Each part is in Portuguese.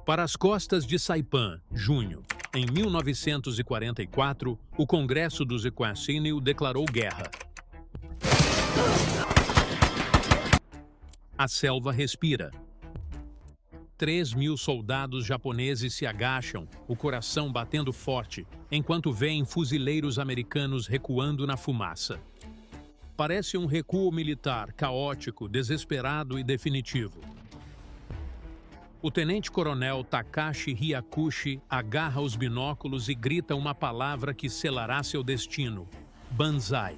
Para as costas de Saipan, junho. Em 1944, o Congresso do Ziquacínio declarou guerra. A selva respira. 3.000 soldados japoneses se agacham, o coração batendo forte, enquanto veem fuzileiros americanos recuando na fumaça. Parece um recuo militar caótico, desesperado e definitivo. O tenente-coronel Takashi Hyakushi agarra os binóculos e grita uma palavra que selará seu destino: Banzai.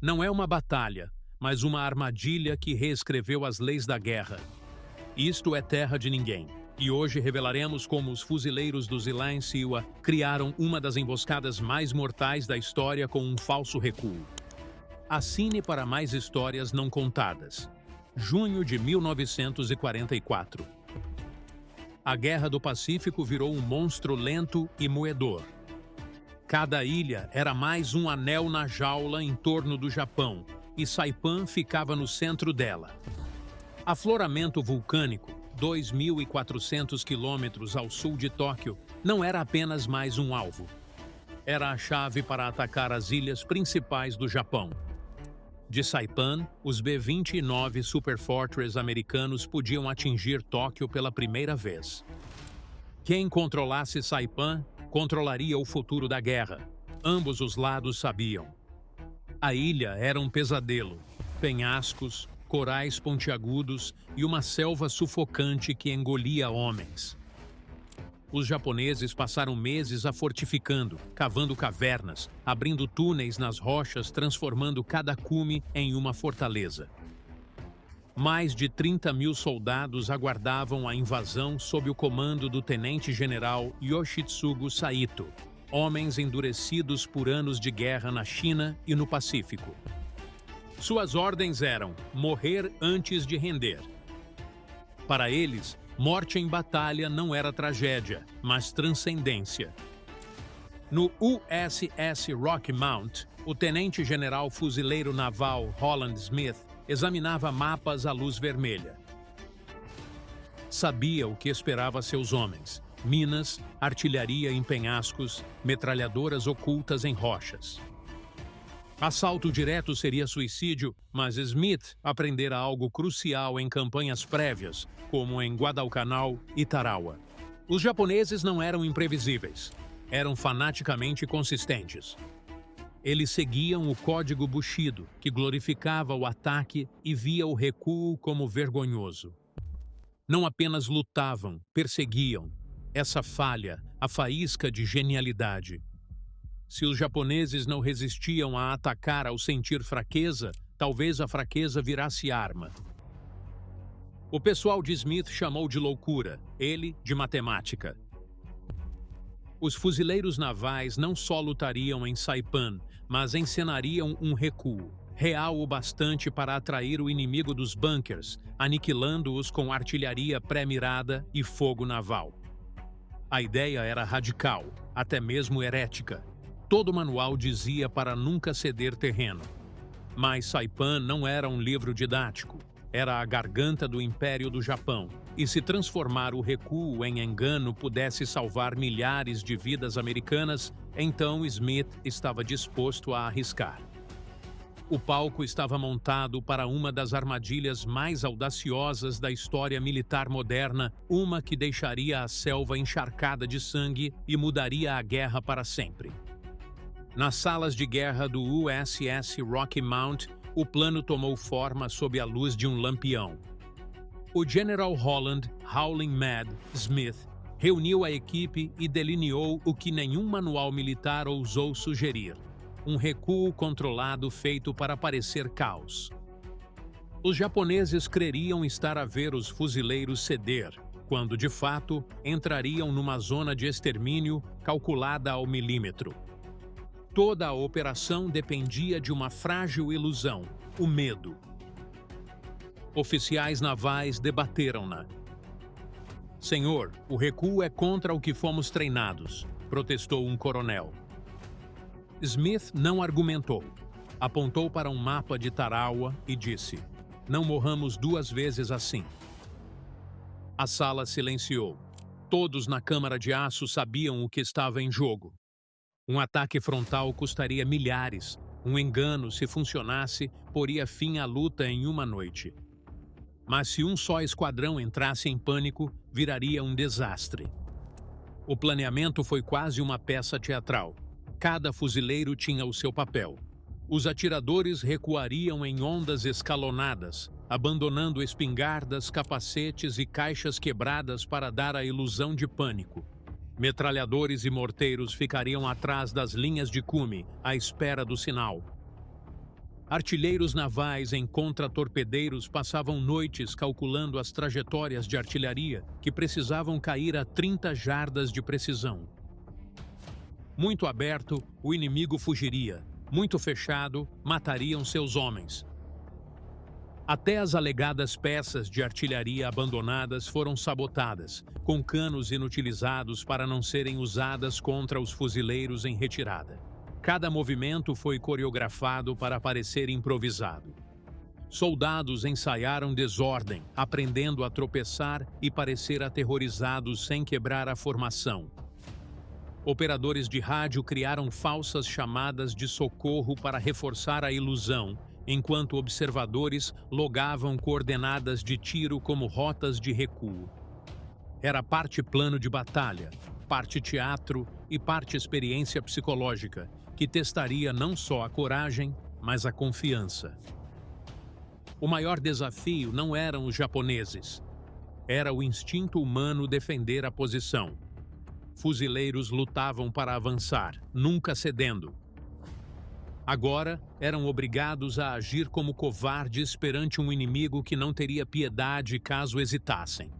Não é uma batalha, mas uma armadilha que reescreveu as leis da guerra. Isto é terra de ninguém. E hoje revelaremos como os fuzileiros do Zilan Siwa criaram uma das emboscadas mais mortais da história com um falso recuo. Assine para mais histórias não contadas. Junho de 1944. A Guerra do Pacífico virou um monstro lento e moedor. Cada ilha era mais um anel na jaula em torno do Japão, e Saipan ficava no centro dela. Afloramento vulcânico, 2.400 quilômetros ao sul de Tóquio, não era apenas mais um alvo. Era a chave para atacar as ilhas principais do Japão. De Saipan, os B-29 Superfortress americanos podiam atingir Tóquio pela primeira vez. Quem controlasse Saipan controlaria o futuro da guerra. Ambos os lados sabiam. A ilha era um pesadelo. Penhascos, corais pontiagudos e uma selva sufocante que engolia homens. Os japoneses passaram meses a fortificando, cavando cavernas, abrindo túneis nas rochas, transformando cada cume em uma fortaleza. Mais de 30.000 soldados aguardavam a invasão sob o comando do tenente-general Yoshitsugu Saito, homens endurecidos por anos de guerra na China e no Pacífico. Suas ordens eram morrer antes de render. Para eles, morte em batalha não era tragédia, mas transcendência. No USS Rocky Mount, o tenente-general fuzileiro naval Roland Smith examinava mapas à luz vermelha. Sabia o que esperava seus homens: minas, artilharia em penhascos, metralhadoras ocultas em rochas. Assalto direto seria suicídio, mas Smith aprendera algo crucial em campanhas prévias, como em Guadalcanal e Tarawa. Os japoneses não eram imprevisíveis, eram fanaticamente consistentes. Eles seguiam o código Bushido, que glorificava o ataque e via o recuo como vergonhoso. Não apenas lutavam, perseguiam. Essa falha, a faísca de genialidade. Se os japoneses não resistiam a atacar ao sentir fraqueza, talvez a fraqueza virasse arma. O pessoal de Smith chamou de loucura, ele de matemática. Os fuzileiros navais não só lutariam em Saipan, mas encenariam um recuo, real o bastante para atrair o inimigo dos bunkers, aniquilando-os com artilharia pré-mirada e fogo naval. A ideia era radical, até mesmo herética. Todo manual dizia para nunca ceder terreno. Mas Saipan não era um livro didático. Era a garganta do Império do Japão. E se transformar o recuo em engano pudesse salvar milhares de vidas americanas, então Smith estava disposto a arriscar. O palco estava montado para uma das armadilhas mais audaciosas da história militar moderna, uma que deixaria a selva encharcada de sangue e mudaria a guerra para sempre. Nas salas de guerra do USS Rocky Mount, o plano tomou forma sob a luz de um lampião. O General Holland, Howling Mad, Smith, reuniu a equipe e delineou o que nenhum manual militar ousou sugerir: um recuo controlado feito para parecer caos. Os japoneses creriam estar a ver os fuzileiros ceder, quando, de fato, entrariam numa zona de extermínio calculada ao milímetro. Toda a operação dependia de uma frágil ilusão: o medo. Oficiais navais debateram-na. Senhor, o recuo é contra o que fomos treinados, protestou um coronel. Smith não argumentou. Apontou para um mapa de Tarawa e disse: não morramos duas vezes assim. A sala silenciou. Todos na Câmara de Aço sabiam o que estava em jogo. Um ataque frontal custaria milhares. Um engano, se funcionasse, poria fim à luta em uma noite. Mas se um só esquadrão entrasse em pânico, viraria um desastre. O planeamento foi quase uma peça teatral. Cada fuzileiro tinha o seu papel. Os atiradores recuariam em ondas escalonadas, abandonando espingardas, capacetes e caixas quebradas para dar a ilusão de pânico. Metralhadores e morteiros ficariam atrás das linhas de cume, à espera do sinal. Artilheiros navais em contratorpedeiros passavam noites calculando as trajetórias de artilharia que precisavam cair a 30 jardas de precisão. Muito aberto, o inimigo fugiria. Muito fechado, matariam seus homens. Até as alegadas peças de artilharia abandonadas foram sabotadas, com canos inutilizados para não serem usadas contra os fuzileiros em retirada. Cada movimento foi coreografado para parecer improvisado. Soldados ensaiaram desordem, aprendendo a tropeçar e parecer aterrorizados sem quebrar a formação. Operadores de rádio criaram falsas chamadas de socorro para reforçar a ilusão, enquanto observadores logavam coordenadas de tiro como rotas de recuo. Era parte plano de batalha, parte teatro e parte experiência psicológica, que testaria não só a coragem, mas a confiança. O maior desafio não eram os japoneses. Era o instinto humano defender a posição. Fuzileiros lutavam para avançar, nunca cedendo. Agora, eram obrigados a agir como covardes perante um inimigo que não teria piedade caso hesitassem.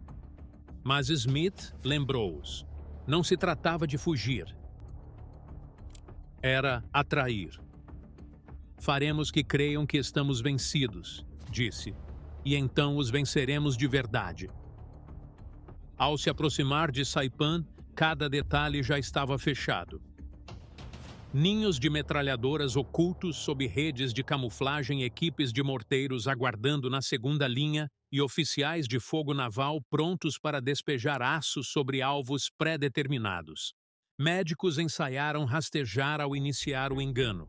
Mas Smith lembrou-os. Não se tratava de fugir. Era atrair. Faremos que creiam que estamos vencidos, disse, e então os venceremos de verdade. Ao se aproximar de Saipan, cada detalhe já estava fechado. Ninhos de metralhadoras ocultos sob redes de camuflagem, equipes de morteiros aguardando na segunda linha e oficiais de fogo naval prontos para despejar aços sobre alvos pré-determinados. Médicos ensaiaram rastejar ao iniciar o engano.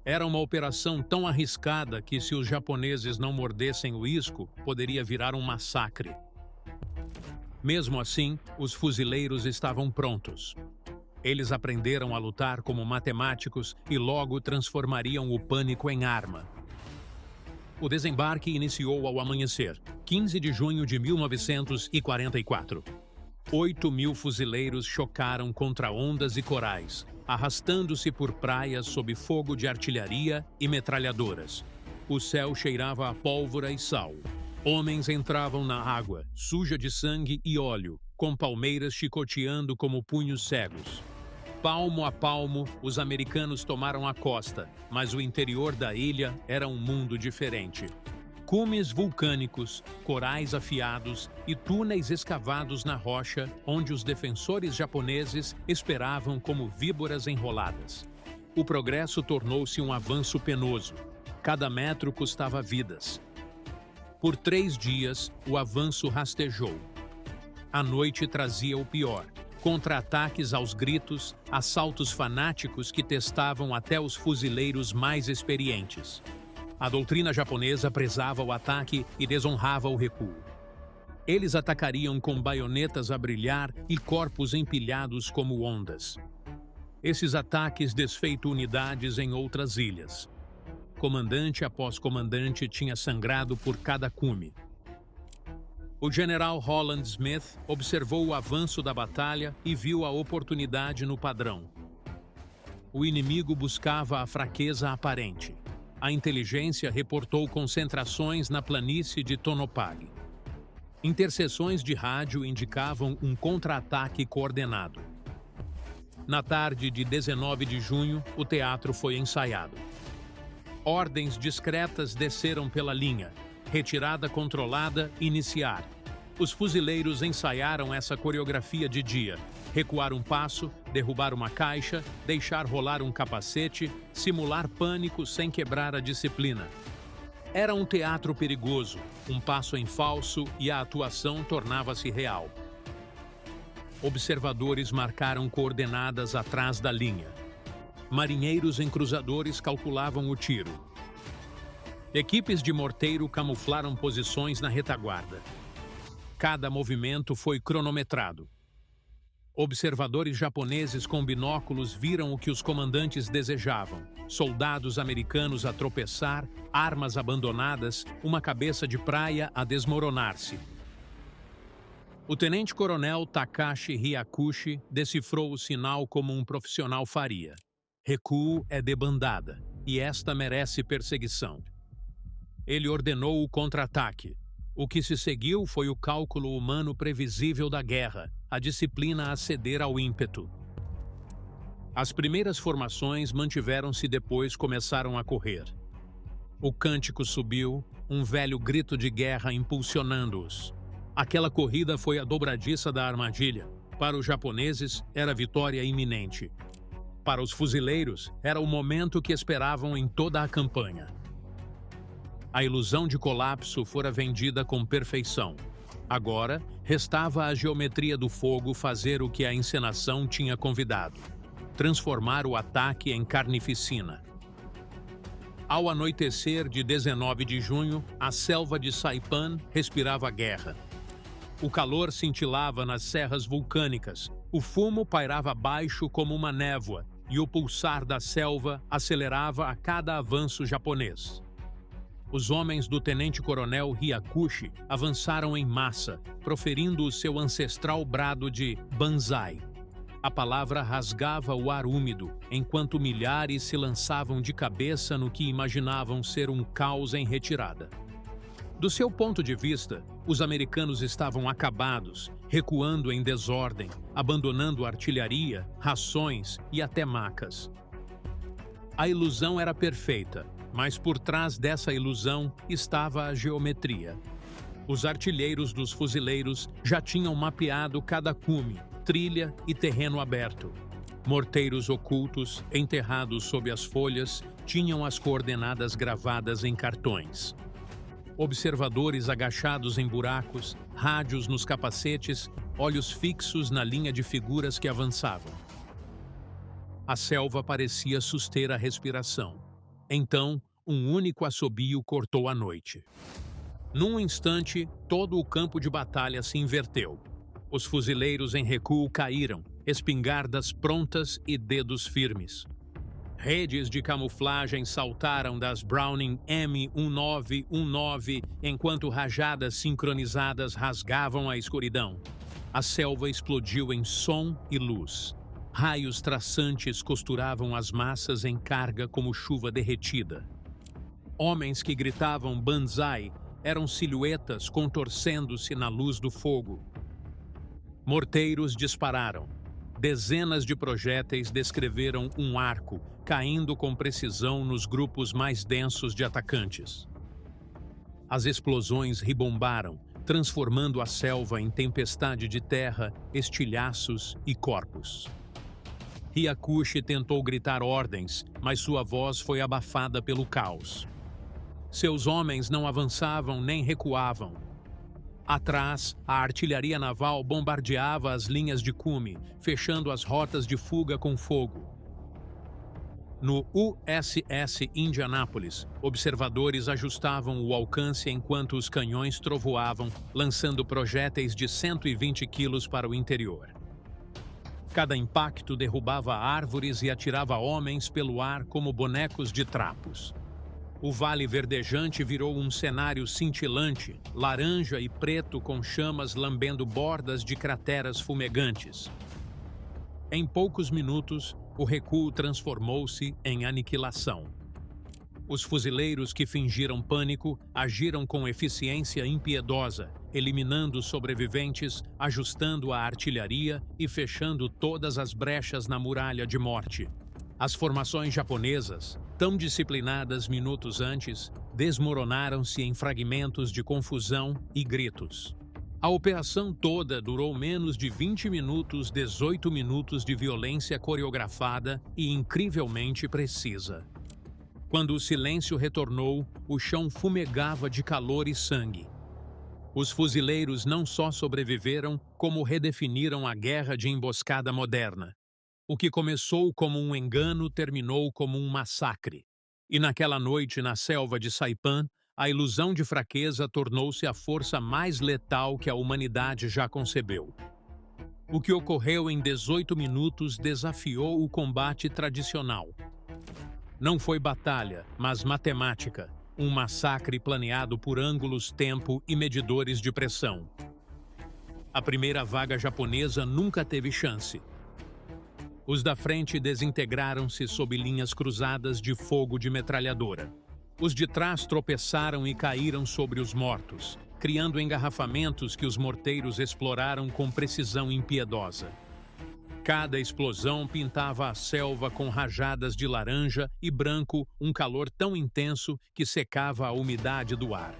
Era uma operação tão arriscada que, se os japoneses não mordessem o isco, poderia virar um massacre. Mesmo assim, os fuzileiros estavam prontos. Eles aprenderam a lutar como matemáticos e logo transformariam o pânico em arma. O desembarque iniciou ao amanhecer, 15 de junho de 1944. 8.000 fuzileiros chocaram contra ondas e corais, arrastando-se por praias sob fogo de artilharia e metralhadoras. O céu cheirava a pólvora e sal. Homens entravam na água, suja de sangue e óleo, com palmeiras chicoteando como punhos cegos. Palmo a palmo, os americanos tomaram a costa, mas o interior da ilha era um mundo diferente. Cumes vulcânicos, corais afiados e túneis escavados na rocha, onde os defensores japoneses esperavam como víboras enroladas. O progresso tornou-se um avanço penoso. Cada metro custava vidas. Por 3 dias, o avanço rastejou. A noite trazia o pior. Contra-ataques aos gritos, assaltos fanáticos que testavam até os fuzileiros mais experientes. A doutrina japonesa prezava o ataque e desonrava o recuo. Eles atacariam com baionetas a brilhar e corpos empilhados como ondas. Esses ataques desfeitam unidades em outras ilhas. Comandante após comandante tinha sangrado por cada cume. O general Holland Smith observou o avanço da batalha e viu a oportunidade no padrão. O inimigo buscava a fraqueza aparente. A inteligência reportou concentrações na planície de Tonopag. Interseções de rádio indicavam um contra-ataque coordenado. Na tarde de 19 de junho, o teatro foi ensaiado. Ordens discretas desceram pela linha. Retirada controlada, iniciar. Os fuzileiros ensaiaram essa coreografia de dia. Recuar um passo, derrubar uma caixa, deixar rolar um capacete, simular pânico sem quebrar a disciplina. Era um teatro perigoso, um passo em falso e a atuação tornava-se real. observadores marcaram coordenadas atrás da linha. Marinheiros em cruzadores calculavam o tiro. Equipes de morteiro camuflaram posições na retaguarda. Cada movimento foi cronometrado. Observadores japoneses com binóculos viram o que os comandantes desejavam: soldados americanos a tropeçar, armas abandonadas, uma cabeça de praia a desmoronar-se. O tenente-coronel Takashi Hyakushi decifrou o sinal como um profissional faria. Recuo é debandada, e esta merece perseguição. Ele ordenou o contra-ataque. O que se seguiu foi o cálculo humano previsível da guerra, a disciplina a ceder ao ímpeto. As primeiras formações mantiveram-se, depois começaram a correr. O cântico subiu, um velho grito de guerra impulsionando-os. Aquela corrida foi a dobradiça da armadilha. Para os japoneses, era vitória iminente. Para os fuzileiros, era o momento que esperavam em toda a campanha. A ilusão de colapso fora vendida com perfeição. Agora, restava a geometria do fogo fazer o que a encenação tinha convidado: transformar o ataque em carnificina. Ao anoitecer de 19 de junho, a selva de Saipan respirava guerra. O calor cintilava nas serras vulcânicas, o fumo pairava baixo como uma névoa e o pulsar da selva acelerava a cada avanço japonês. Os homens do tenente-coronel Hyakushi avançaram em massa, proferindo o seu ancestral brado de Banzai. A palavra rasgava o ar úmido, enquanto milhares se lançavam de cabeça no que imaginavam ser um caos em retirada. Do seu ponto de vista, os americanos estavam acabados, recuando em desordem, abandonando artilharia, rações e até macas. A ilusão era perfeita, mas por trás dessa ilusão estava a geometria. Os artilheiros dos fuzileiros já tinham mapeado cada cume, trilha e terreno aberto. Morteiros ocultos, enterrados sob as folhas, tinham as coordenadas gravadas em cartões. Observadores agachados em buracos, rádios nos capacetes, olhos fixos na linha de figuras que avançavam. A selva parecia suster a respiração. Então, um único assobio cortou a noite. Num instante, todo o campo de batalha se inverteu. Os fuzileiros em recuo caíram, espingardas prontas e dedos firmes. Redes de camuflagem saltaram das Browning M1919 enquanto rajadas sincronizadas rasgavam a escuridão. A selva explodiu em som e luz. Raios traçantes costuravam as massas em carga como chuva derretida. Homens que gritavam Banzai eram silhuetas contorcendo-se na luz do fogo. Morteiros dispararam. Dezenas de projéteis descreveram um arco, caindo com precisão nos grupos mais densos de atacantes. As explosões ribombaram, transformando a selva em tempestade de terra, estilhaços e corpos. Hyakushi tentou gritar ordens, mas sua voz foi abafada pelo caos. Seus homens não avançavam nem recuavam. Atrás, a artilharia naval bombardeava as linhas de cume, fechando as rotas de fuga com fogo. No USS Indianapolis, observadores ajustavam o alcance enquanto os canhões trovoavam, lançando projéteis de 120 quilos para o interior. Cada impacto derrubava árvores e atirava homens pelo ar como bonecos de trapos. O vale verdejante virou um cenário cintilante, laranja e preto com chamas lambendo bordas de crateras fumegantes. Em poucos minutos, o recuo transformou-se em aniquilação. Os fuzileiros que fingiram pânico agiram com eficiência impiedosa, eliminando os sobreviventes, ajustando a artilharia e fechando todas as brechas na muralha de morte. As formações japonesas, tão disciplinadas minutos antes, desmoronaram-se em fragmentos de confusão e gritos. A operação toda durou menos de 20 minutos, 18 minutos de violência coreografada e incrivelmente precisa. Quando o silêncio retornou, o chão fumegava de calor e sangue. Os fuzileiros não só sobreviveram, como redefiniram a guerra de emboscada moderna. O que começou como um engano terminou como um massacre. E naquela noite, na selva de Saipan, a ilusão de fraqueza tornou-se a força mais letal que a humanidade já concebeu. O que ocorreu em 18 minutos desafiou o combate tradicional. Não foi batalha, mas matemática, um massacre planeado por ângulos, tempo e medidores de pressão. A primeira vaga japonesa nunca teve chance. Os da frente desintegraram-se sob linhas cruzadas de fogo de metralhadora. Os de trás tropeçaram e caíram sobre os mortos, criando engarrafamentos que os morteiros exploraram com precisão impiedosa. Cada explosão pintava a selva com rajadas de laranja e branco, um calor tão intenso que secava a umidade do ar.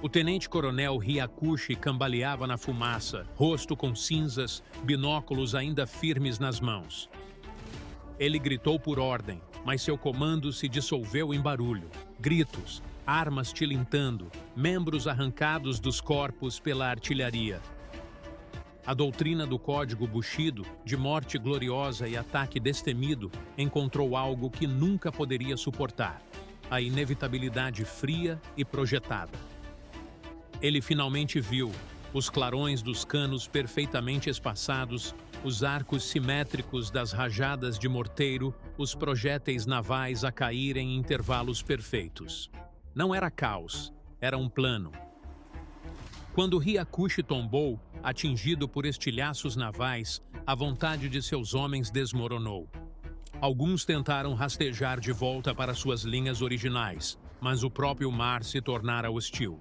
O tenente-coronel Hyakushi cambaleava na fumaça, rosto com cinzas, binóculos ainda firmes nas mãos. Ele gritou por ordem, mas seu comando se dissolveu em barulho, gritos, armas tilintando, membros arrancados dos corpos pela artilharia. A doutrina do Código Bushido, de morte gloriosa e ataque destemido, encontrou algo que nunca poderia suportar: a inevitabilidade fria e projetada. Ele finalmente viu os clarões dos canos perfeitamente espaçados, os arcos simétricos das rajadas de morteiro, os projéteis navais a caírem em intervalos perfeitos. Não era caos, era um plano. Quando Hyakushi tombou, atingido por estilhaços navais, a vontade de seus homens desmoronou. Alguns tentaram rastejar de volta para suas linhas originais, mas o próprio mar se tornara hostil.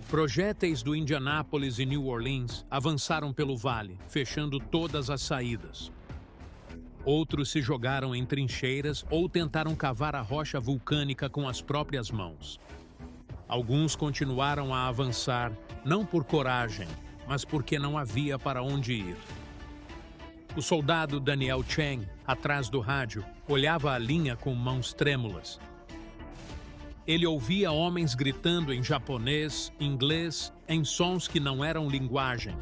Projéteis do Indianápolis e New Orleans avançaram pelo vale, fechando todas as saídas. Outros se jogaram em trincheiras ou tentaram cavar a rocha vulcânica com as próprias mãos. Alguns continuaram a avançar, não por coragem, mas porque não havia para onde ir. O soldado Daniel Cheng, atrás do rádio, olhava a linha com mãos trêmulas. Ele ouvia homens gritando em japonês, inglês, em sons que não eram linguagem.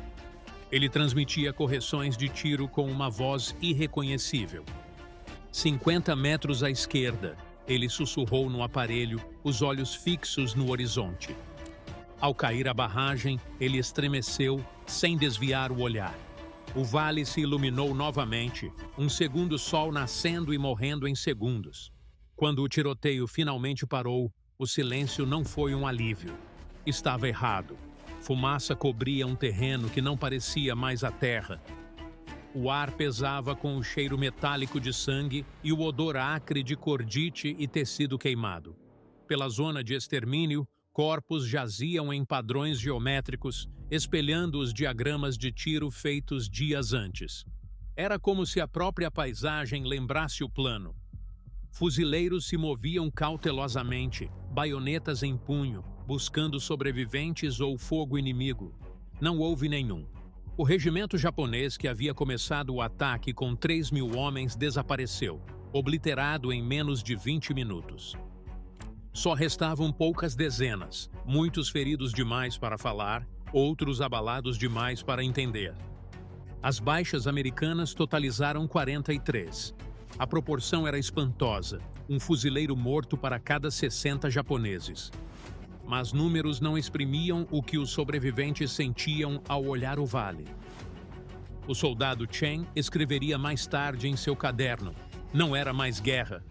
Ele transmitia correções de tiro com uma voz irreconhecível. 50 metros à esquerda, ele sussurrou no aparelho, os olhos fixos no horizonte. Ao cair a barragem, ele estremeceu, sem desviar o olhar. O vale se iluminou novamente, um segundo sol nascendo e morrendo em segundos. Quando o tiroteio finalmente parou, o silêncio não foi um alívio. Estava errado. Fumaça cobria um terreno que não parecia mais a terra. O ar pesava com o cheiro metálico de sangue e o odor acre de cordite e tecido queimado. Pela zona de extermínio, corpos jaziam em padrões geométricos, espelhando os diagramas de tiro feitos dias antes. Era como se a própria paisagem lembrasse o plano. Fuzileiros se moviam cautelosamente, baionetas em punho, buscando sobreviventes ou fogo inimigo. Não houve nenhum. O regimento japonês que havia começado o ataque com 3.000 homens desapareceu, obliterado em menos de 20 minutos. Só restavam poucas dezenas, muitos feridos demais para falar, outros abalados demais para entender. As baixas americanas totalizaram 43. A proporção era espantosa, um fuzileiro morto para cada 60 japoneses. Mas números não exprimiam o que os sobreviventes sentiam ao olhar o vale. O soldado Chen escreveria mais tarde em seu caderno: não era mais guerra.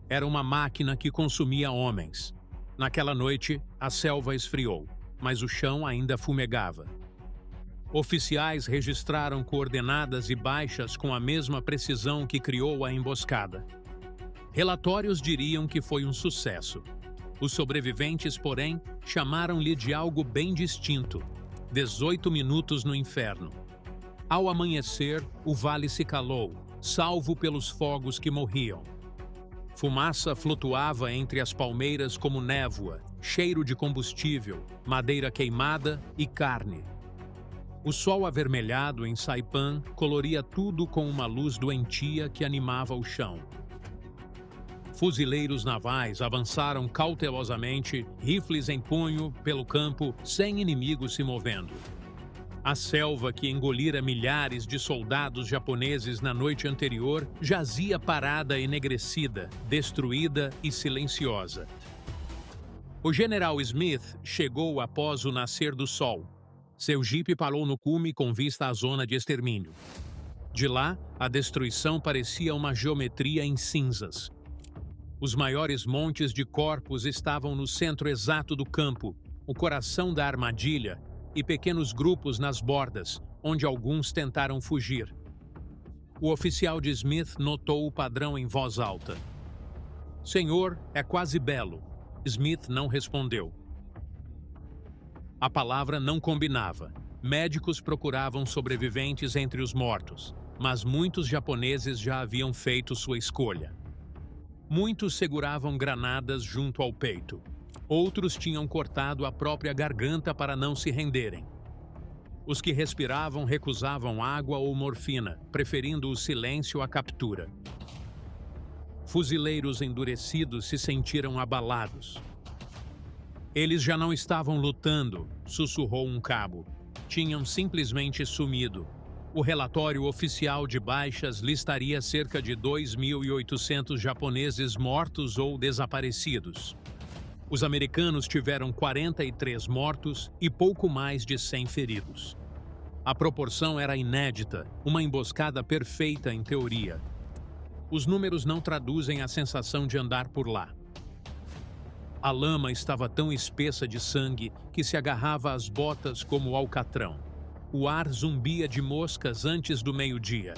Era uma máquina que consumia homens. Naquela noite, a selva esfriou, mas o chão ainda fumegava. Oficiais registraram coordenadas e baixas com a mesma precisão que criou a emboscada. Relatórios diriam que foi um sucesso. Os sobreviventes, porém, chamaram-lhe de algo bem distinto: 18 minutos no inferno. Ao amanhecer, o vale se calou, salvo pelos fogos que morriam. Fumaça flutuava entre as palmeiras como névoa, cheiro de combustível, madeira queimada e carne. O sol avermelhado em Saipan coloria tudo com uma luz doentia que animava o chão. Fuzileiros navais avançaram cautelosamente, rifles em punho, pelo campo, sem inimigos se movendo. A selva que engolira milhares de soldados japoneses na noite anterior jazia parada enegrecida, destruída e silenciosa. O general Smith chegou após o nascer do sol. Seu jipe parou no cume com vista à zona de extermínio. De lá, a destruição parecia uma geometria em cinzas. Os maiores montes de corpos estavam no centro exato do campo, o coração da armadilha, e pequenos grupos nas bordas, onde alguns tentaram fugir. O oficial de Smith notou o padrão em voz alta. "Senhor, é quase belo." Smith não respondeu. A palavra não combinava. Médicos procuravam sobreviventes entre os mortos, mas muitos japoneses já haviam feito sua escolha. Muitos seguravam granadas junto ao peito. Outros tinham cortado a própria garganta para não se renderem. Os que respiravam recusavam água ou morfina, preferindo o silêncio à captura. Fuzileiros endurecidos se sentiram abalados. "Eles já não estavam lutando", sussurrou um cabo. "Tinham simplesmente sumido." O relatório oficial de baixas listaria cerca de 2.800 japoneses mortos ou desaparecidos. Os americanos tiveram 43 mortos e pouco mais de 100 feridos. A proporção era inédita, uma emboscada perfeita em teoria. Os números não traduzem a sensação de andar por lá. A lama estava tão espessa de sangue que se agarrava às botas como alcatrão. O ar zumbia de moscas antes do meio-dia.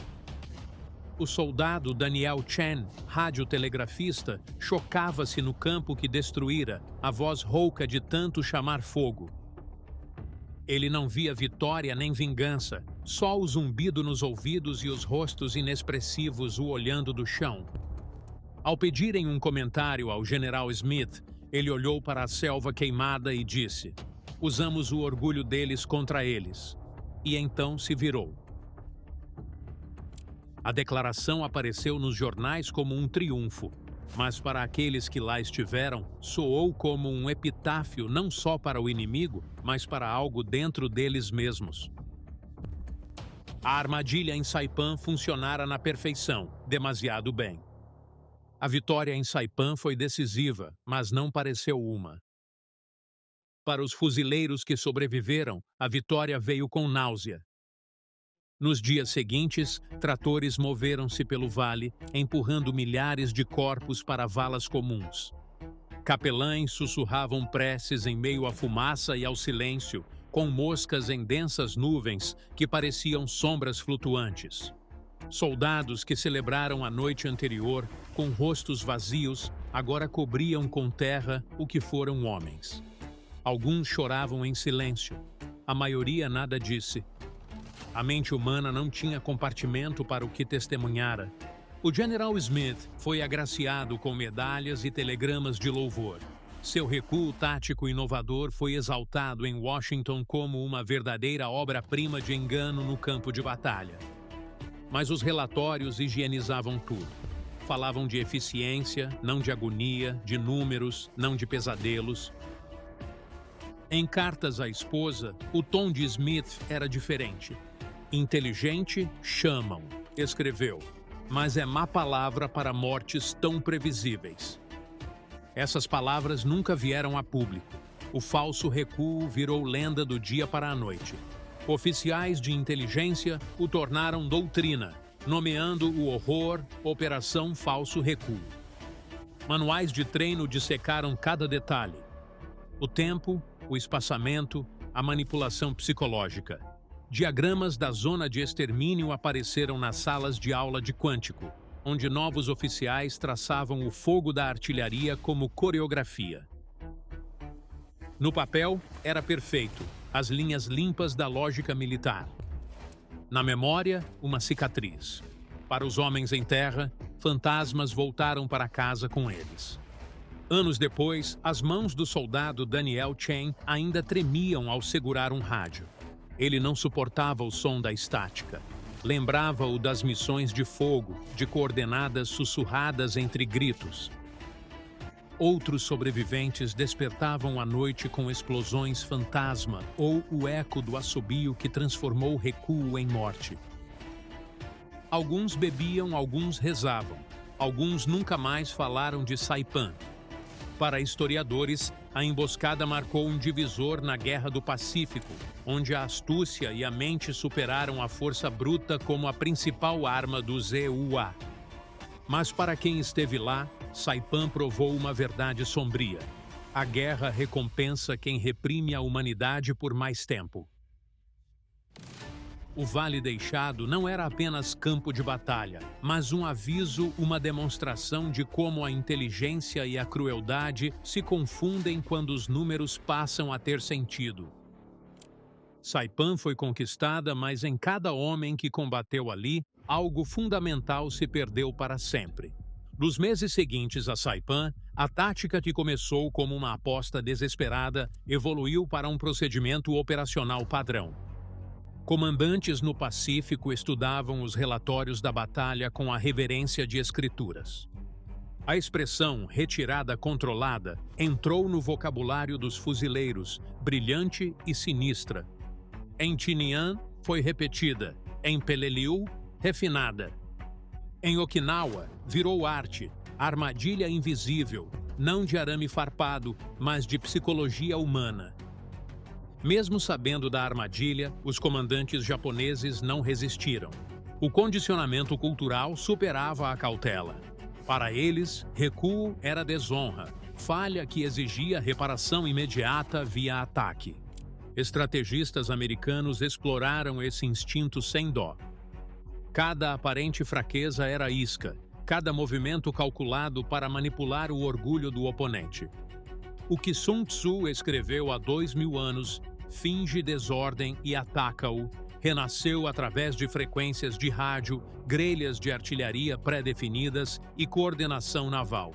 O soldado Daniel Chen, radiotelegrafista, chocava-se no campo que destruíra, a voz rouca de tanto chamar fogo. Ele não via vitória nem vingança, só o zumbido nos ouvidos e os rostos inexpressivos o olhando do chão. Ao pedirem um comentário ao general Smith, ele olhou para a selva queimada e disse: "Usamos o orgulho deles contra eles." E então se virou. A declaração apareceu nos jornais como um triunfo, mas para aqueles que lá estiveram, soou como um epitáfio não só para o inimigo, mas para algo dentro deles mesmos. A armadilha em Saipan funcionara na perfeição, demasiado bem. A vitória em Saipan foi decisiva, mas não pareceu uma. Para os fuzileiros que sobreviveram, a vitória veio com náusea. Nos dias seguintes, tratores moveram-se pelo vale, empurrando milhares de corpos para valas comuns. Capelães sussurravam preces em meio à fumaça e ao silêncio, com moscas em densas nuvens que pareciam sombras flutuantes. Soldados que celebraram a noite anterior, com rostos vazios, agora cobriam com terra o que foram homens. Alguns choravam em silêncio. A maioria nada disse. A mente humana não tinha compartimento para o que testemunhara. O General Smith foi agraciado com medalhas e telegramas de louvor. Seu recuo tático inovador foi exaltado em Washington como uma verdadeira obra-prima de engano no campo de batalha. Mas os relatórios higienizavam tudo. Falavam de eficiência, não de agonia, de números, não de pesadelos. Em cartas à esposa, o tom de Smith era diferente. "Inteligente, chamam", escreveu, "mas é má palavra para mortes tão previsíveis." Essas palavras nunca vieram a público. O falso recuo virou lenda do dia para a noite. Oficiais de inteligência o tornaram doutrina, nomeando o horror Operação Falso Recuo. Manuais de treino dissecaram cada detalhe. O tempo, o espaçamento, a manipulação psicológica. Diagramas da zona de extermínio apareceram nas salas de aula de quântico, onde novos oficiais traçavam o fogo da artilharia como coreografia. No papel, era perfeito, as linhas limpas da lógica militar. Na memória, uma cicatriz. Para os homens em terra, fantasmas voltaram para casa com eles. Anos depois, as mãos do soldado Daniel Chen ainda tremiam ao segurar um rádio. Ele não suportava o som da estática. Lembrava-o das missões de fogo, de coordenadas sussurradas entre gritos. Outros sobreviventes despertavam à noite com explosões fantasma ou o eco do assobio que transformou o recuo em morte. Alguns bebiam, alguns rezavam. Alguns nunca mais falaram de Saipan. Para historiadores, a emboscada marcou um divisor na Guerra do Pacífico, onde a astúcia e a mente superaram a força bruta como a principal arma dos EUA. Mas para quem esteve lá, Saipan provou uma verdade sombria. A guerra recompensa quem reprime a humanidade por mais tempo. O Vale Deixado não era apenas campo de batalha, mas um aviso, uma demonstração de como a inteligência e a crueldade se confundem quando os números passam a ter sentido. Saipan foi conquistada, mas em cada homem que combateu ali, algo fundamental se perdeu para sempre. Nos meses seguintes a Saipan, a tática que começou como uma aposta desesperada evoluiu para um procedimento operacional padrão. Comandantes no Pacífico estudavam os relatórios da batalha com a reverência de escrituras. A expressão retirada controlada entrou no vocabulário dos fuzileiros, brilhante e sinistra. Em Tinian, foi repetida. Em Peleliu, refinada. Em Okinawa, virou arte, armadilha invisível, não de arame farpado, mas de psicologia humana. Mesmo sabendo da armadilha, os comandantes japoneses não resistiram. O condicionamento cultural superava a cautela. Para eles, recuo era desonra, falha que exigia reparação imediata via ataque. Estrategistas americanos exploraram esse instinto sem dó. Cada aparente fraqueza era isca, cada movimento calculado para manipular o orgulho do oponente. O que Sun Tzu escreveu há 2000 anos, finge desordem e ataca-o, renasceu através de frequências de rádio, grelhas de artilharia pré-definidas e coordenação naval.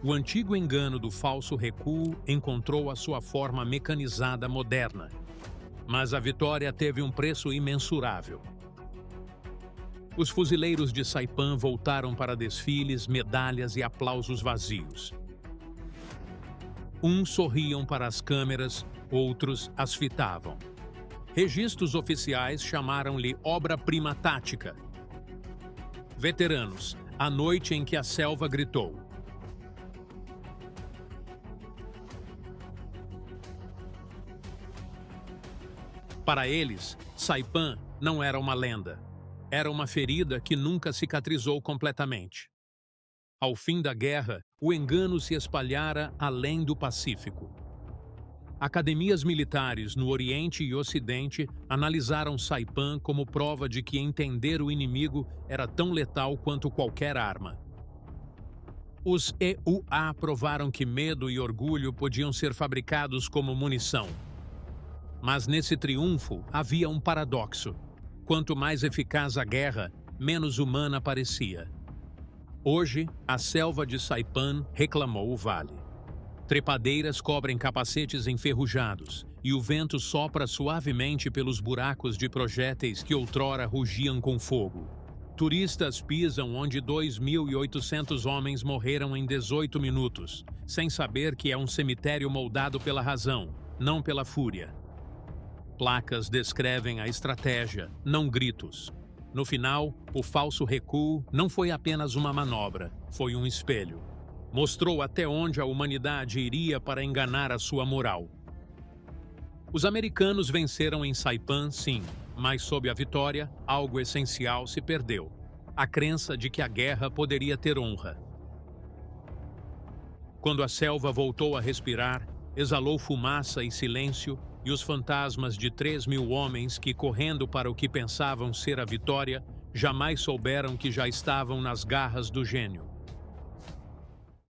O antigo engano do falso recuo encontrou a sua forma mecanizada moderna. Mas a vitória teve um preço imensurável. Os fuzileiros de Saipan voltaram para desfiles, medalhas e aplausos vazios. Uns sorriam para as câmeras, outros as fitavam. Registros oficiais chamaram-lhe obra-prima tática. Veteranos, a noite em que a selva gritou. Para eles, Saipan não era uma lenda. Era uma ferida que nunca cicatrizou completamente. Ao fim da guerra, o engano se espalhara além do Pacífico. Academias militares no Oriente e Ocidente analisaram Saipan como prova de que entender o inimigo era tão letal quanto qualquer arma. Os EUA provaram que medo e orgulho podiam ser fabricados como munição. Mas nesse triunfo havia um paradoxo. Quanto mais eficaz a guerra, menos humana parecia. Hoje, a selva de Saipan reclamou o vale. Trepadeiras cobrem capacetes enferrujados, e o vento sopra suavemente pelos buracos de projéteis que outrora rugiam com fogo. Turistas pisam onde 2.800 homens morreram em 18 minutos, sem saber que é um cemitério moldado pela razão, não pela fúria. Placas descrevem a estratégia, não gritos. No final, o falso recuo não foi apenas uma manobra, foi um espelho. Mostrou até onde a humanidade iria para enganar a sua moral. Os americanos venceram em Saipan, sim, mas sob a vitória, algo essencial se perdeu. A crença de que a guerra poderia ter honra. Quando a selva voltou a respirar, exalou fumaça e silêncio, e os fantasmas de 3.000 homens que, correndo para o que pensavam ser a vitória, jamais souberam que já estavam nas garras do gênio.